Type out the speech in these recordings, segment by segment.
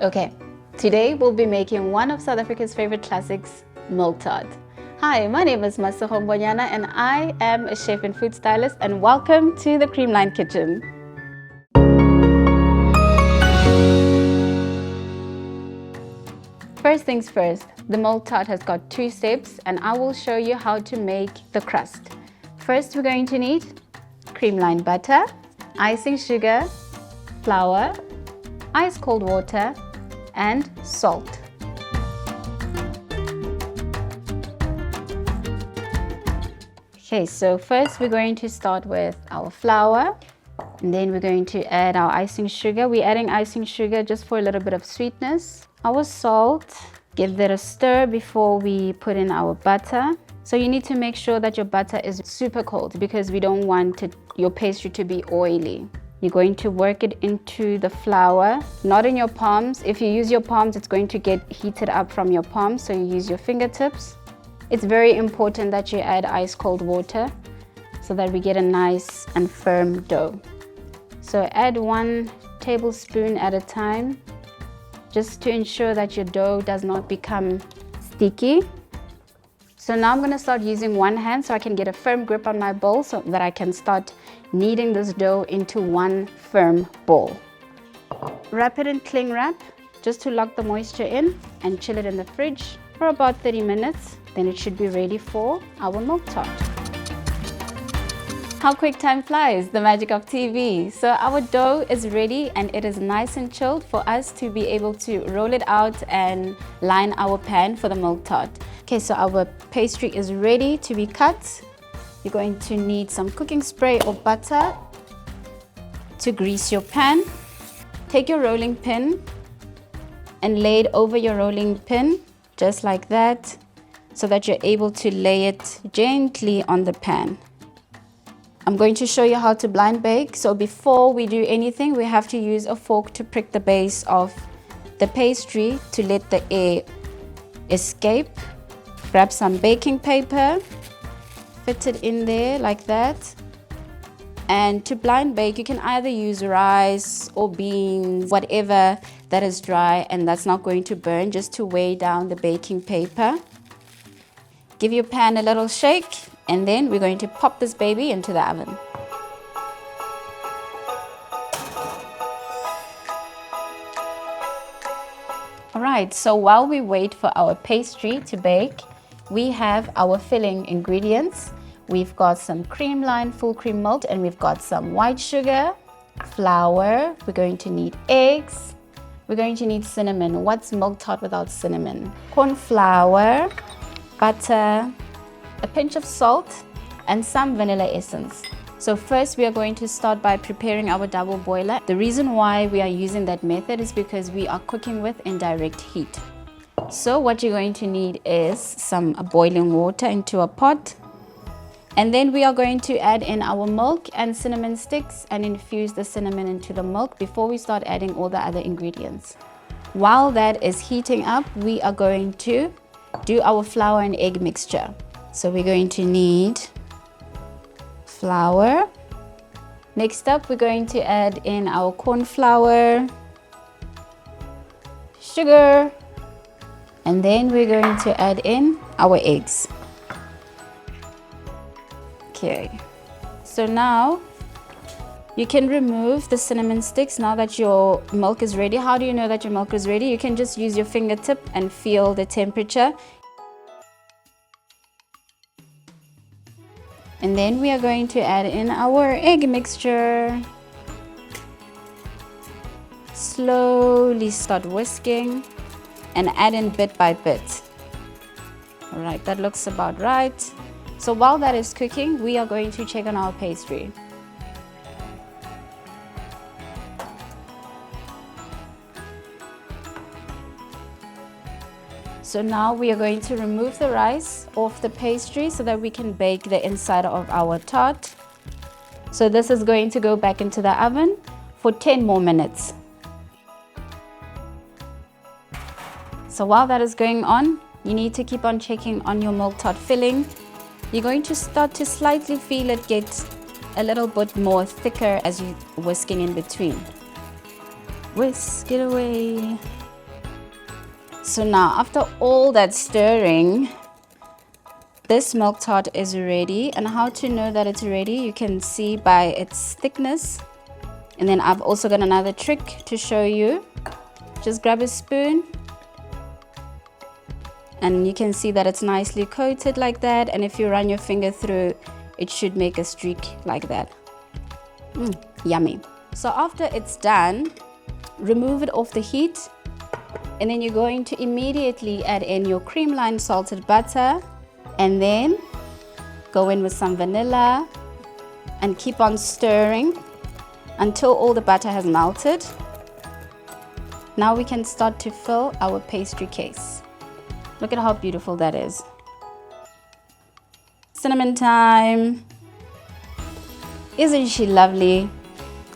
Okay, today we'll be making one of South Africa's favorite classics, Milk Tart. Hi, my name is Masuho Mbonyana and I am a chef and food stylist, and welcome to the Creamline kitchen. First things first, the Milk Tart has got 2 steps and I will show you how to make the crust. First, we're going to need Creamline butter, icing sugar, flour, ice cold water, and salt. Okay, so first we're going to start with our flour, and then we're going to add our icing sugar. We're adding icing sugar just for a little bit of sweetness. Our salt, give that a stir before we put in our butter. So you need to make sure that your butter is super cold because we don't want your pastry to be oily. You're going to work it into the flour, not in your palms. If you use your palms, it's going to get heated up from your palms, so you use your fingertips. It's very important that you add ice cold water so that we get a nice and firm dough. So add 1 tablespoon at a time, just to ensure that your dough does not become sticky. So now I'm going to start using one hand so I can get a firm grip on my bowl so that I can start kneading this dough into one firm ball. Wrap it in cling wrap just to lock the moisture in and chill it in the fridge for about 30 minutes. Then it should be ready for our Milk Tart. How quick time flies, the magic of TV. So our dough is ready and it is nice and chilled for us to be able to roll it out and line our pan for the Milk Tart. Okay, so our pastry is ready to be cut. You're going to need some cooking spray or butter to grease your pan. Take your rolling pin and lay it over your rolling pin, just like that, so that you're able to lay it gently on the pan. I'm going to show you how to blind bake. So before we do anything, we have to use a fork to prick the base of the pastry to let the air escape. Grab some baking paper, fit it in there like that. And to blind bake, you can either use rice or beans, whatever that is dry and that's not going to burn, just to weigh down the baking paper. Give your pan a little shake, and then we're going to pop this baby into the oven. Alright, so while we wait for our pastry to bake, we have our filling ingredients. We've got some Creamline full cream milk, and we've got some white sugar, flour. We're going to need eggs. We're going to need cinnamon. What's Milk Tart without cinnamon? Corn flour, butter, a pinch of salt, and some vanilla essence. So first we are going to start by preparing our double boiler. The reason why we are using that method is because we are cooking with indirect heat. So what you're going to need is some boiling water into a pot. And then we are going to add in our milk and cinnamon sticks and infuse the cinnamon into the milk before we start adding all the other ingredients. While that is heating up, we are going to do our flour and egg mixture. So we're going to need flour. Next up, we're going to add in our corn flour, sugar, and then we're going to add in our eggs. Okay, so now you can remove the cinnamon sticks now that your milk is ready. How do you know that your milk is ready? You can just use your fingertip and feel the temperature. And then we are going to add in our egg mixture. Slowly start whisking and add in bit by bit. All right, that looks about right. So while that is cooking, we are going to check on our pastry. So now we are going to remove the rice off the pastry so that we can bake the inside of our tart. So this is going to go back into the oven for 10 more minutes. So while that is going on, you need to keep on checking on your Milk Tart filling. You're going to start to slightly feel it get a little bit more thicker as you're whisking in between. Whisk it away. So now, after all that stirring, this milk tart is ready. And how to know that it's ready, you can see by its thickness. And then I've also got another trick to show you. Just grab a spoon and you can see that it's nicely coated like that. And if you run your finger through, it should make a streak like that. Yummy. So after it's done, remove it off the heat. And then you're going to immediately add in your Creamline Salted Butter. And then go in with some vanilla and keep on stirring until all the butter has melted. Now we can start to fill our pastry case. Look at how beautiful that is. Cinnamon time. Isn't she lovely?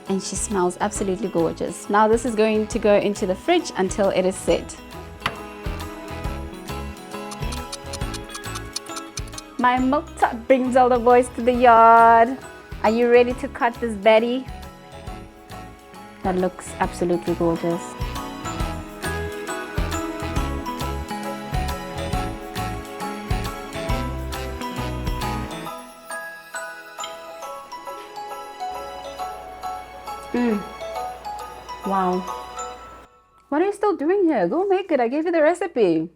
And she smells absolutely gorgeous. Now this is going to go into the fridge until it is set. My milk tart brings all the boys to the yard. Are you ready to cut this Betty? That looks absolutely gorgeous. Wow. What are you still doing here? Go make it. I gave you the recipe.